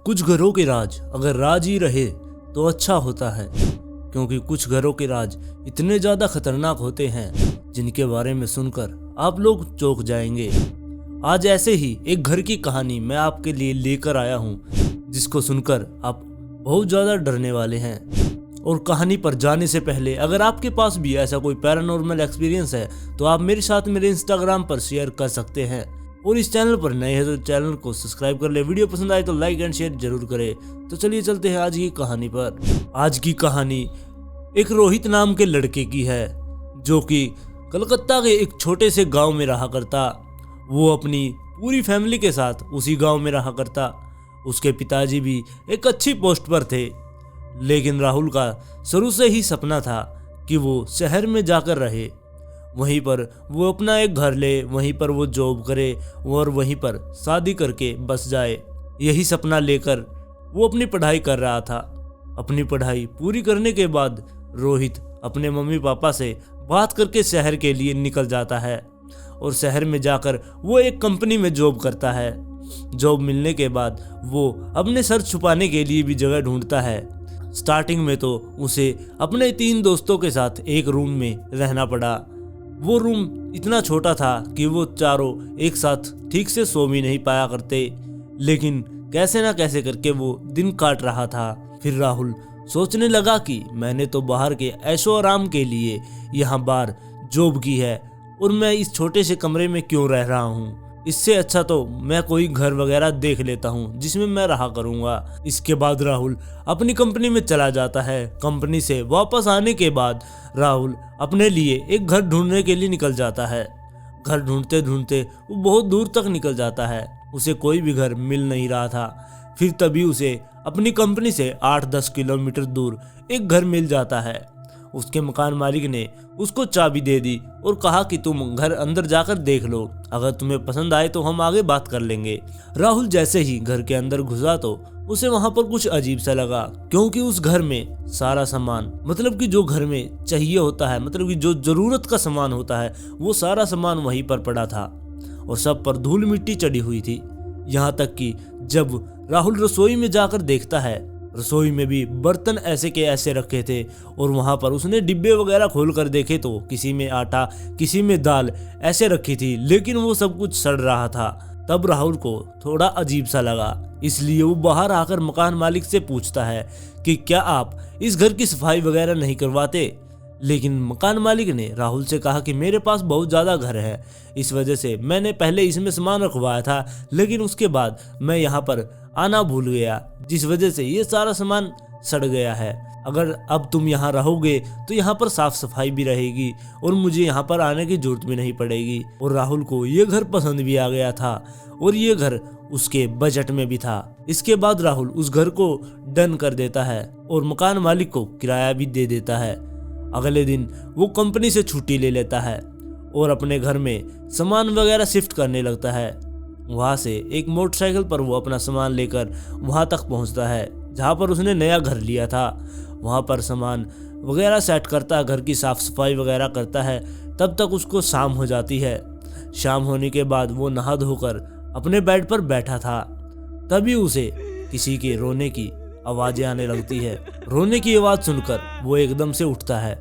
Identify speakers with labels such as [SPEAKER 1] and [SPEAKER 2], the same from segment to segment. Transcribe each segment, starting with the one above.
[SPEAKER 1] कुछ घरों के राज अगर राज ही रहे तो अच्छा होता है, क्योंकि कुछ घरों के राज इतने ज्यादा खतरनाक होते हैं जिनके बारे में सुनकर आप लोग चौंक जाएंगे। आज ऐसे ही एक घर की कहानी मैं आपके लिए लेकर आया हूं, जिसको सुनकर आप बहुत ज्यादा डरने वाले हैं। और कहानी पर जाने से पहले अगर आपके पास भी ऐसा कोई पैरानॉर्मल एक्सपीरियंस है तो आप मेरे साथ मेरे इंस्टाग्राम पर शेयर कर सकते हैं। और इस चैनल पर नए हैं तो चैनल को सब्सक्राइब कर ले। वीडियो पसंद आए तो लाइक एंड शेयर जरूर करें। तो चलिए चलते हैं आज की कहानी पर। आज की कहानी एक रोहित नाम के लड़के की है, जो कि कलकत्ता के एक छोटे से गांव में रहा करता। वो अपनी पूरी फैमिली के साथ उसी गांव में रहा करता। उसके पिताजी भी एक अच्छी पोस्ट पर थे, लेकिन राहुल का शुरू से ही सपना था कि वो शहर में जाकर रहे, वहीं पर वो अपना एक घर ले, वहीं पर वो जॉब करे और वहीं पर शादी करके बस जाए। यही सपना लेकर वो अपनी पढ़ाई कर रहा था। अपनी पढ़ाई पूरी करने के बाद रोहित अपने मम्मी पापा से बात करके शहर के लिए निकल जाता है और शहर में जाकर वो एक कंपनी में जॉब करता है। जॉब मिलने के बाद वो अपने सर छुपाने के लिए भी जगह ढूंढता है। स्टार्टिंग में तो उसे अपने 3 दोस्तों के साथ एक रूम में रहना पड़ा। वो रूम इतना छोटा था कि वो चारों एक साथ ठीक से सो भी नहीं पाया करते, लेकिन कैसे ना कैसे करके वो दिन काट रहा था। फिर राहुल सोचने लगा कि मैंने तो बाहर के ऐशो आराम के लिए यहाँ बाहर जॉब की है और मैं इस छोटे से कमरे में क्यों रह रहा हूँ। इससे अच्छा तो मैं कोई घर वगैरह देख लेता हूँ जिसमें मैं रहा करूँगा। इसके बाद राहुल अपनी कंपनी में चला जाता है। कंपनी से वापस आने के बाद राहुल अपने लिए एक घर ढूंढने के लिए निकल जाता है। घर ढूंढते ढूंढते वो बहुत दूर तक निकल जाता है। उसे कोई भी घर मिल नहीं रहा था। फिर तभी उसे अपनी कंपनी से 8-10 किलोमीटर दूर एक घर मिल जाता है। उसके मकान मालिक ने उसको चाबी दे दी और कहा कि तुम घर अंदर जाकर देख लो, अगर तुम्हें पसंद आए तो हम आगे बात कर लेंगे। राहुल जैसे ही घर के अंदर घुसा तो उसे वहां पर कुछ अजीब सा लगा, क्योंकि उस घर में सारा सामान, मतलब कि जो घर में चाहिए होता है, मतलब कि जो जरूरत का सामान होता है, वो सारा सामान वहीं पर पड़ा था और सब पर धूल मिट्टी चढ़ी हुई थी। यहाँ तक कि जब राहुल रसोई में जाकर देखता है, रसोई में भी बर्तन ऐसे के ऐसे रखे थे और वहां पर उसने डिब्बे वगैरह खोल कर देखे तो किसी में आटा, किसी में दाल ऐसे रखी थी, लेकिन वो सब कुछ सड़ रहा था। तब राहुल को थोड़ा अजीब सा लगा, इसलिए वो बाहर आकर मकान मालिक से पूछता है कि क्या आप इस घर की सफाई वगैरह नहीं करवाते। लेकिन मकान मालिक ने राहुल से कहा कि मेरे पास बहुत ज़्यादा घर है, इस वजह से मैंने पहले इसमें सामान रखवाया था, लेकिन उसके बाद मैं यहाँ पर आना भूल गया, जिस वजह से ये सारा सामान सड़ गया है। अगर अब तुम यहाँ रहोगे तो यहाँ पर साफ सफाई भी रहेगी और मुझे यहाँ पर आने की जरूरत भी नहीं पड़ेगी। और राहुल को ये घर पसंद भी आ गया था और ये घर उसके बजट में भी था। इसके बाद राहुल उस घर को डन कर देता है और मकान मालिक को किराया भी दे देता है। अगले दिन वो कंपनी से छुट्टी ले लेता है और अपने घर में सामान वगैरह शिफ्ट करने लगता है। वहाँ से एक मोटरसाइकिल पर वो अपना सामान लेकर वहाँ तक पहुँचता है जहाँ पर उसने नया घर लिया था। वहाँ पर सामान वगैरह सेट करता है, घर की साफ सफाई वगैरह करता है। तब तक उसको शाम हो जाती है। शाम होने के बाद वो नहा धोकर अपने बेड पर बैठा था, तभी उसे किसी के रोने की आवाज़ें आने लगती है। रोने की आवाज़ सुनकर वो एकदम से उठता है।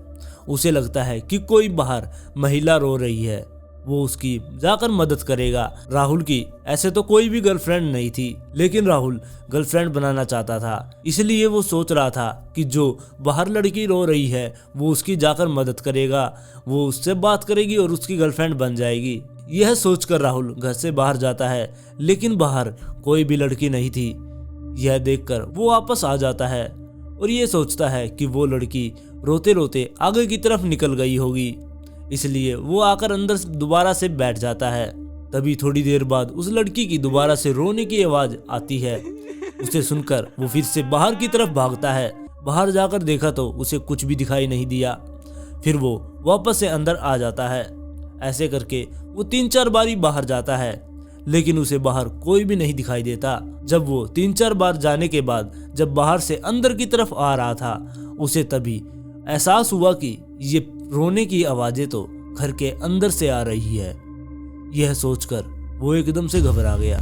[SPEAKER 1] उसे लगता है कि कोई बाहर महिला रो रही है, वो उसकी जाकर मदद करेगा। राहुल की ऐसे तो कोई भी गर्लफ्रेंड नहीं थी, लेकिन राहुल गर्लफ्रेंड बनाना चाहता था, इसलिए वो सोच रहा था कि जो बाहर लड़की रो रही है वो उसकी जाकर मदद करेगा, वो उससे बात करेगी और उसकी गर्लफ्रेंड बन जाएगी। यह सोचकर राहुल घर से बाहर जाता है, लेकिन बाहर कोई भी लड़की नहीं थी। यह देखकर वो वापस आ जाता है और ये सोचता है कि वो लड़की रोते रोते आगे की तरफ निकल गई होगी, इसलिए वो आकर अंदर दोबारा से बैठ जाता है। तभी थोड़ी देर बाद उस लड़की की दोबारा से रोने की आवाज आती है। उसे सुनकर वो फिर से बाहर की तरफ भागता है। बाहर जाकर देखा तो उसे कुछ भी दिखाई नहीं दिया। फिर वो वापस से अंदर आ जाता है। ऐसे करके वो 3-4 बारी बाहर जाता है, लेकिन उसे बाहर कोई भी नहीं दिखाई देता। जब वो 3-4 बार जाने के बाद जब बाहर से अंदर की तरफ आ रहा था, उसे तभी एहसास हुआ कि ये रोने की आवाजें तो घर के अंदर से आ रही है। यह सोचकर वो एकदम से घबरा गया।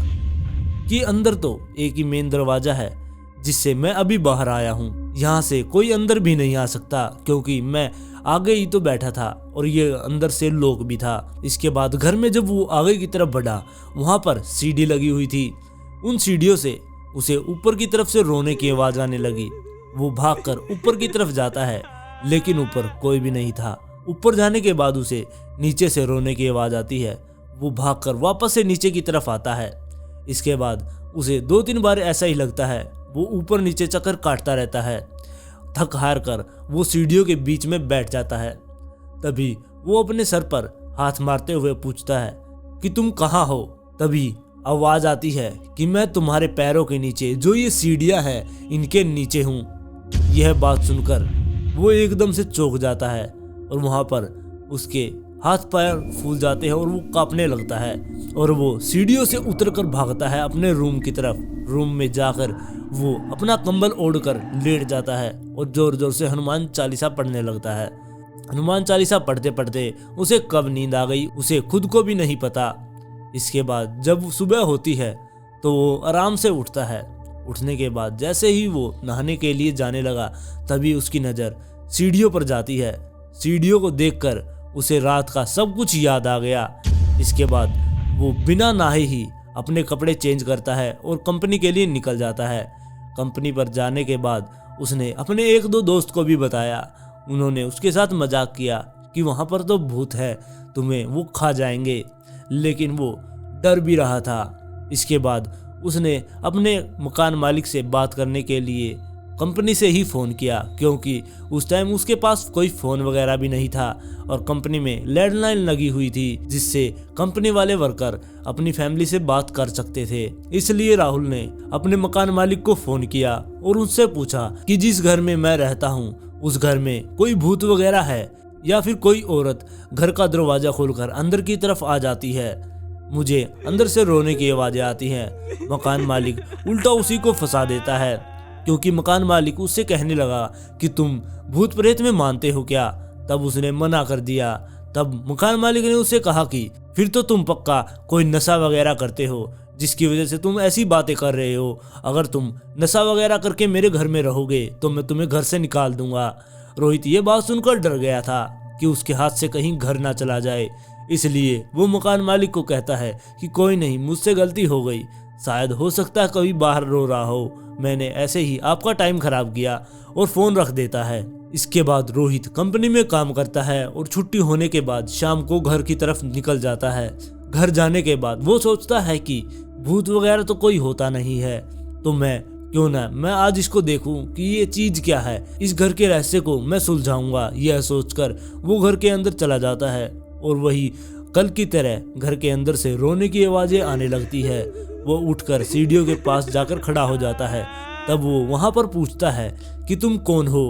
[SPEAKER 1] कि अंदर तो एक ही मेन दरवाजा है जिससे मैं अभी बाहर आया हूँ। यहाँ से कोई अंदर भी नहीं आ सकता क्योंकि मैं आगे ही तो बैठा था और ये अंदर से लॉक भी था। इसके बाद घर में जब वो आगे की तरफ बढ़ा, वहाँ पर सीढ़ी लगी हुई थी। उन सीढ़ियों से उसे ऊपर की तरफ से रोने की आवाज आने लगी। वो भागकर ऊपर की तरफ जाता है लेकिन ऊपर कोई भी नहीं था। ऊपर जाने के बाद उसे नीचे से रोने की आवाज आती है। वो भागकर वापस से नीचे की तरफ आता है। इसके बाद उसे 2-3 बार ऐसा ही लगता है। वो ऊपर नीचे चक्कर काटता रहता है। थक हार कर वो सीढ़ियों के बीच में बैठ जाता है। तभी वो अपने सर पर हाथ मारते हुए पूछता है कि तुम कहाँ हो। तभी आवाज आती है कि मैं तुम्हारे पैरों के नीचे जो ये सीढ़ियाँ हैं इनके नीचे हूँ। यह बात सुनकर वो एकदम से चौंक जाता है और वहाँ पर उसके हाथ पैर फूल जाते हैं और वो कांपने लगता है और वो सीढ़ियों से उतरकर भागता है अपने रूम की तरफ। रूम में जाकर वो अपना कंबल ओढ़कर लेट जाता है और जोर जोर से हनुमान चालीसा पढ़ने लगता है। हनुमान चालीसा पढ़ते पढ़ते उसे कब नींद आ गई उसे खुद को भी नहीं पता। इसके बाद जब सुबह होती है तो वो आराम से उठता है। उठने के बाद जैसे ही वो नहाने के लिए जाने लगा तभी उसकी नज़र सीढ़ियों पर जाती है। सीढ़ियों को देखकर उसे रात का सब कुछ याद आ गया। इसके बाद वो बिना नहाए ही अपने कपड़े चेंज करता है और कंपनी के लिए निकल जाता है। कंपनी पर जाने के बाद उसने अपने 1-2 दोस्त को भी बताया। उन्होंने उसके साथ मजाक किया कि वहाँ पर तो भूत है, तुम्हें वो खा जाएंगे, लेकिन वो डर भी रहा था। इसके बाद उसने अपने मकान मालिक से बात करने के लिए कंपनी से ही फ़ोन किया क्योंकि उस टाइम उसके पास कोई फ़ोन वगैरह भी नहीं था और कंपनी में लैंडलाइन लगी हुई थी जिससे कंपनी वाले वर्कर अपनी फैमिली से बात कर सकते थे। इसलिए राहुल ने अपने मकान मालिक को फ़ोन किया और उससे पूछा कि जिस घर में मैं रहता हूँ उस घर में कोई भूत वगैरह है या फिर कोई औरत घर का दरवाज़ा खोलकर अंदर की तरफ आ जाती है। मुझे अंदर से रोने की आवाज़ें आती हैं। मकान मालिक उल्टा उसी को फंसा देता है क्योंकि मकान मालिक उससे कहने लगा कि तुम भूत प्रेत में मानते हो क्या। तब उसने मना कर दिया। तब मकान मालिक ने उससे कहा कि फिर तो तुम पक्का कोई नशा वगैरह करते हो जिसकी वजह से तुम ऐसी बातें कर रहे हो। अगर तुम नशा वगैरह करके मेरे घर में रहोगे तो मैं तुम्हें घर से निकाल दूंगा। रोहित ये बात सुनकर डर गया था कि उसके हाथ से कहीं घर ना चला जाए। इसलिए वो मकान मालिक को कहता है कि कोई नहीं, मुझसे गलती हो गई, शायद हो सकता है कभी बाहर रो रहा हो, मैंने ऐसे ही आपका टाइम खराब किया, और फ़ोन रख देता है। इसके बाद रोहित कंपनी में काम करता है और छुट्टी होने के बाद शाम को घर की तरफ निकल जाता है। घर जाने के बाद वो सोचता है कि भूत वगैरह तो कोई होता नहीं है, तो मैं आज इसको देखूं कि ये चीज़ क्या है, इस घर के रहस्य को मैं सुलझाऊंगा। यह सोचकर वो घर के अंदर चला जाता है और वही कल की तरह घर के अंदर से रोने की आवाज़ें आने लगती है। वो उठकर सीढ़ियों के पास जाकर खड़ा हो जाता है। तब वो वहाँ पर पूछता है कि तुम कौन हो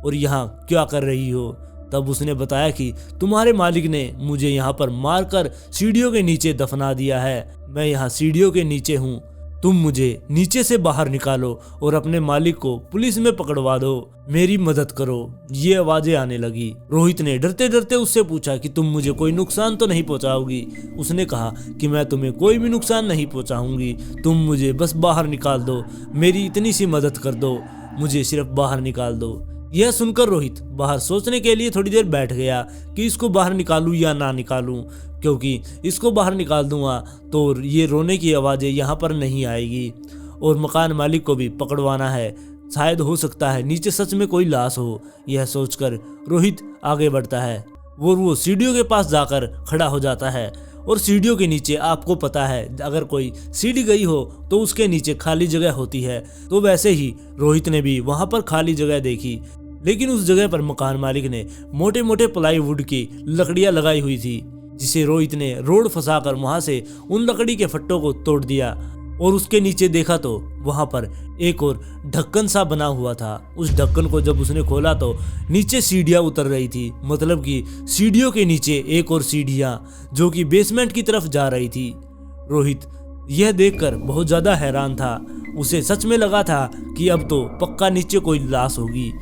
[SPEAKER 1] और यहाँ क्या कर रही हो। तब उसने बताया कि तुम्हारे मालिक ने मुझे यहाँ पर मारकर सीढ़ियों के नीचे दफना दिया है, मैं यहाँ सीढ़ियों के नीचे हूँ, तुम मुझे नीचे से बाहर निकालो और अपने मालिक को पुलिस में पकड़वा दो, मेरी मदद करो। ये आवाजें आने लगी। रोहित ने डरते डरते उससे पूछा कि तुम मुझे कोई नुकसान तो नहीं पहुंचाओगी। उसने कहा कि मैं तुम्हें कोई भी नुकसान नहीं पहुंचाऊंगी, तुम मुझे बस बाहर निकाल दो, मेरी इतनी सी मदद कर दो, मुझे सिर्फ बाहर निकाल दो। यह सुनकर रोहित बाहर सोचने के लिए थोड़ी देर बैठ गया कि इसको बाहर निकालूं या ना निकालूं, क्योंकि इसको बाहर निकाल दूंगा तो ये रोने की आवाज़ें यहाँ पर नहीं आएगी और मकान मालिक को भी पकड़वाना है, शायद हो सकता है नीचे सच में कोई लाश हो। यह सोचकर रोहित आगे बढ़ता है। वो सीढ़ियों के पास जाकर खड़ा हो जाता है और सीढ़ियों के नीचे आपको पता है अगर कोई सीढ़ी गई हो तो उसके नीचे खाली जगह होती है, तो वैसे ही रोहित ने भी वहां पर खाली जगह देखी, लेकिन उस जगह पर मकान मालिक ने मोटे मोटे प्लाईवुड की लकड़ियां लगाई हुई थी, जिसे रोहित ने रोड फंसाकर वहां से उन लकड़ी के फट्टों को तोड़ दिया और उसके नीचे देखा तो वहां पर एक और ढक्कन सा बना हुआ था। उस ढक्कन को जब उसने खोला तो नीचे सीढ़ियां उतर रही थी, मतलब कि सीढ़ियों के नीचे एक और सीढ़ियां जो कि बेसमेंट की तरफ जा रही थी। रोहित यह देखकर बहुत ज्यादा हैरान था। उसे सच में लगा था कि अब तो पक्का नीचे कोई लाश होगी।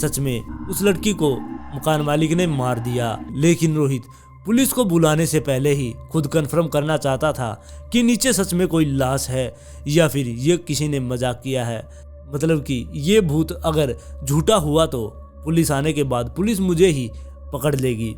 [SPEAKER 1] सच में उस लड़की को मकान मालिक ने मार दिया, लेकिन रोहित पुलिस को बुलाने से पहले ही खुद कंफर्म करना चाहता था कि नीचे सच में कोई लाश है या फिर ये किसी ने मजाक किया है। मतलब कि ये भूत अगर झूठा हुआ तो पुलिस आने के बाद पुलिस मुझे ही पकड़ लेगी।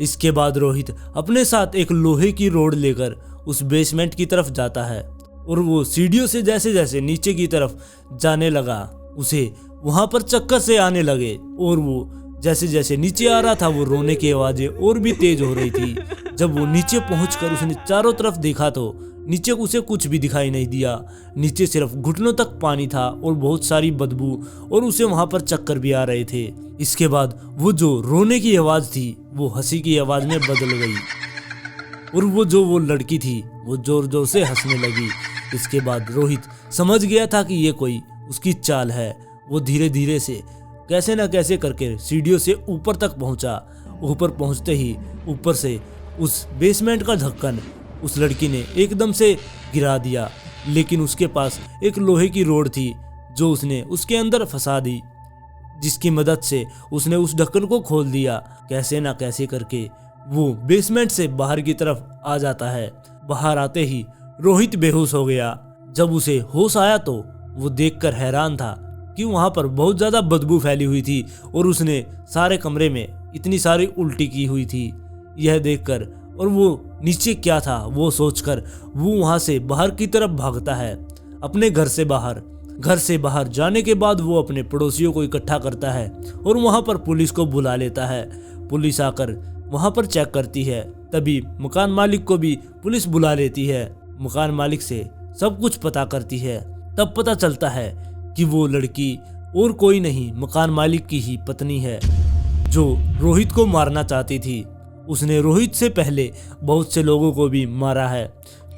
[SPEAKER 1] इसके बाद रोहित अपने साथ एक लोहे की रोड लेकर उस बेसमेंट की तरफ जाता है और वो सीढ़ियों से जैसे जैसे नीचे की तरफ जाने लगा उसे वहां पर चक्कर से आने लगे और वो जैसे जैसे नीचे आ रहा था वो रोने की आवाजें और भी तेज हो रही थी। जब वो नीचे पहुंचकर उसने चारों तरफ देखा तो नीचे उसे कुछ भी दिखाई नहीं दिया। नीचे सिर्फ घुटनों तक पानी था और बहुत सारी बदबू और उसे वहां पर चक्कर भी आ रहे थे। इसके बाद वो जो रोने की आवाज थी वो हंसी की आवाज में बदल गई और वो लड़की थी वो जोर जोर से हंसने लगी। इसके बाद रोहित समझ गया था कि ये कोई उसकी चाल है। वो धीरे धीरे से कैसे न कैसे करके सीढ़ियों से ऊपर तक पहुंचा। ऊपर पहुंचते ही ऊपर से उस बेसमेंट का ढक्कन उस लड़की ने एकदम से गिरा दिया, लेकिन उसके पास एक लोहे की रोड थी जो उसने उसके अंदर फंसा दी, जिसकी मदद से उसने उस ढक्कन को खोल दिया। कैसे ना कैसे करके वो बेसमेंट से बाहर की तरफ आ जाता है। बाहर आते ही रोहित बेहोश हो गया। जब उसे होश आया तो वो देखकर हैरान था कि वहां पर बहुत ज्यादा बदबू फैली हुई थी और उसने सारे कमरे में इतनी सारी उल्टी की हुई थी। यह देखकर और वो नीचे क्या था वो सोचकर वो वहां से बाहर की तरफ भागता है अपने घर से बाहर। घर से बाहर जाने के बाद वो अपने पड़ोसियों को इकट्ठा करता है और वहां पर पुलिस को बुला लेता है। पुलिस आकर वहां पर चेक करती है। तभी मकान मालिक को भी पुलिस बुला लेती है। मकान मालिक से सब कुछ पता करती है। तब पता चलता है कि वो लड़की और कोई नहीं मकान मालिक की ही पत्नी है जो रोहित को मारना चाहती थी। उसने रोहित से पहले बहुत से लोगों को भी मारा है,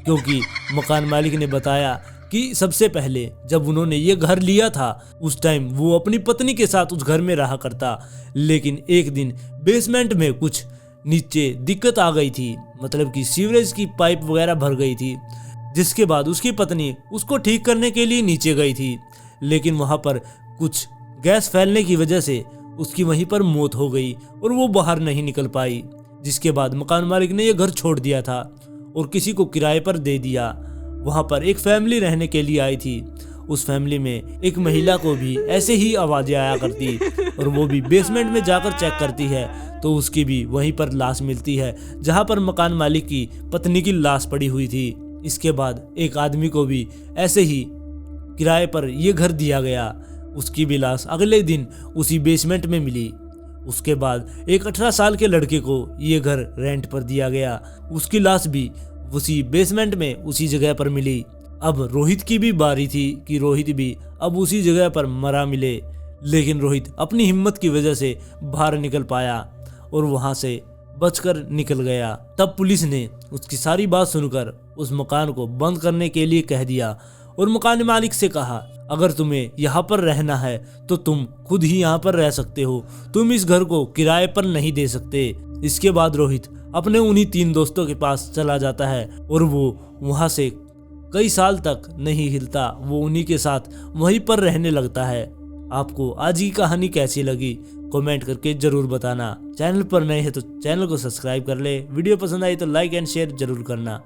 [SPEAKER 1] क्योंकि मकान मालिक ने बताया कि सबसे पहले जब उन्होंने ये घर लिया था उस टाइम वो अपनी पत्नी के साथ उस घर में रहा करता, लेकिन एक दिन बेसमेंट में कुछ नीचे दिक्कत आ गई थी, मतलब कि सीवरेज की पाइप वगैरह भर गई थी, जिसके बाद उसकी पत्नी उसको ठीक करने के लिए नीचे गई थी, लेकिन वहां पर कुछ गैस फैलने की वजह से उसकी वहीं पर मौत हो गई और वो बाहर नहीं निकल पाई। जिसके बाद मकान मालिक ने यह घर छोड़ दिया था और किसी को किराए पर दे दिया। वहां पर एक फैमिली रहने के लिए आई थी। उस फैमिली में एक महिला को भी ऐसे ही आवाजें आया करती और वो भी बेसमेंट में जाकर चेक करती है तो उसकी भी वहीं पर लाश मिलती है जहां पर मकान मालिक की पत्नी की लाश पड़ी हुई थी। इसके बाद एक आदमी को भी ऐसे ही किराए पर यह घर दिया गया। उसकी भी लाश अगले दिन उसी बेसमेंट में मिली। उसके बाद एक 18 साल के लड़के को ये घर रेंट पर दिया गया। उसकी लाश भी उसी बेसमेंट में उसी जगह पर मिली। अब रोहित की भी बारी थी कि रोहित भी अब उसी जगह पर मरा मिले, लेकिन रोहित अपनी हिम्मत की वजह से बाहर निकल पाया और वहां से बचकर निकल गया। तब पुलिस ने उसकी सारी बात सुनकर उस मकान को बंद करने के लिए कह दिया और मकान मालिक से कहा, अगर तुम्हें यहाँ पर रहना है तो तुम खुद ही यहाँ पर रह सकते हो, तुम इस घर को किराए पर नहीं दे सकते। इसके बाद रोहित अपने उन्हीं 3 दोस्तों के पास चला जाता है और वो वहाँ से कई साल तक नहीं हिलता। वो उन्हीं के साथ वहीं पर रहने लगता है। आपको आज की कहानी कैसी लगी कमेंट करके जरूर बताना। चैनल पर नए हैं तो चैनल को सब्सक्राइब कर ले। वीडियो पसंद आई तो लाइक एंड शेयर जरूर करना।